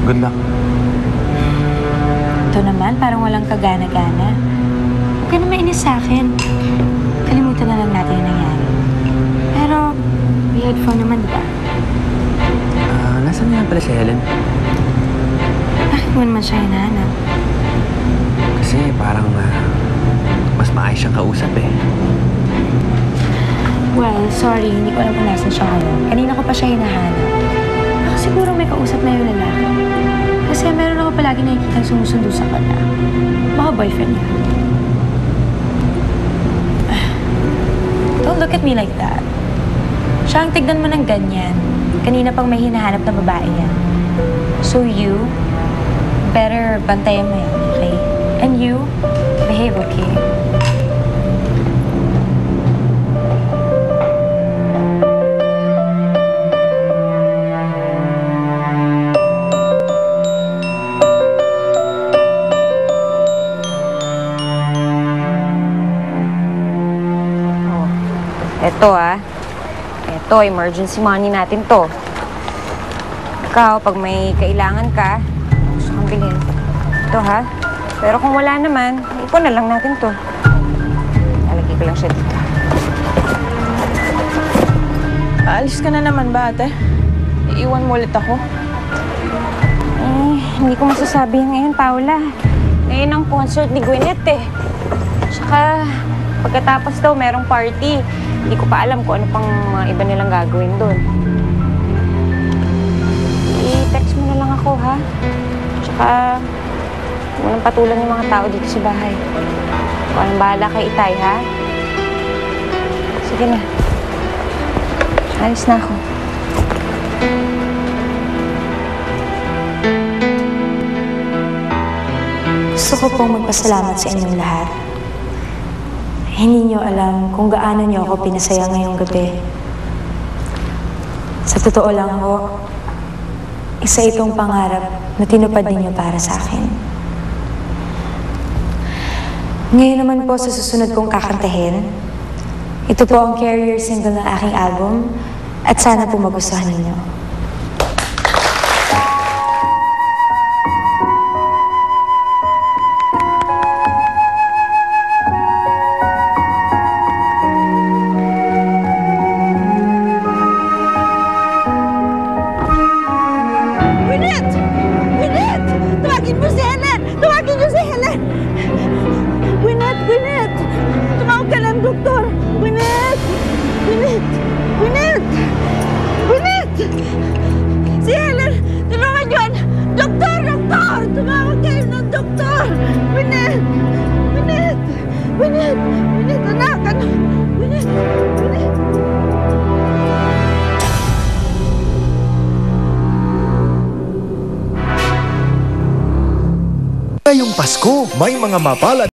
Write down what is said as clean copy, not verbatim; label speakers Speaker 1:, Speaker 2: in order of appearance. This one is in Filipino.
Speaker 1: Good luck.
Speaker 2: Ito naman, parang walang kagana-gana. Huwag ka na mainis sa akin. Kalimutan na lang natin yung nangyari. Pero, we had fun naman, di ba?
Speaker 1: Nasaan nga pala si Helen?
Speaker 2: Bakit mo naman siya hinahanap?
Speaker 1: Kasi parang mas maayos siyang kausap eh.
Speaker 2: Well, sorry, hindi ko alam kung nasan siya ngayon. Kanina ko pa siya hinahanap. Baka siguro may kausap na yung lalaki. Kasi meron ako palagi nakikita sumusundo sa kanya. Baka boyfriend niya. Don't look at me like that. Siya ang tignan mo ng ganyan. Kanina pang may hinahanap na babae yan. So you, better bantayan mo yan, okay? And you, behave, okay?
Speaker 3: Ito, emergency money natin to. Ikaw, pag may kailangan ka, gusto kang bilhin. Ito, ha? Pero kung wala naman, ipon na lang natin to. Lalagay ko lang siya dito.
Speaker 4: Aalis ka na naman ba, ate? Iiwan mo ulit ako?
Speaker 3: Hindi ko masasabi ngayon, Paula. Ngayon ang concert ni Gwyneth, eh. Tsaka, pagkatapos daw, merong party. Hindi ko pa alam kung ano pang mga iba nilang gagawin doon. I-text mo na lang ako, ha? Tsaka, huwag mo nang patulan yung mga tao dito sa bahay. Walang bahala kay Itay, ha? Sige na. Alis na ako.
Speaker 2: Gusto ko pong magpasalamat sa inyong lahat. Hindi niyo alam kung gaano niyo ako pinasaya ngayong gabi. Sa totoo lang ho, isa itong pangarap na tinupad ninyo para sa akin. Ngayon naman po sa susunod kong kakantahin, ito po ang carrier single ng aking album at sana po magustuhan ninyo.
Speaker 4: Tumawag ka ng doktor! Gwyneth! Gwyneth! Gwyneth! Gwyneth! Si Helen! Tulungan yun! Doktor! Doktor! Tumawag kayo ng doktor! Gwyneth! Gwyneth! Gwyneth! Gwyneth! Anak! Ano? Gwyneth! Gwyneth!
Speaker 5: Ngayong Pasko, may mga mapalad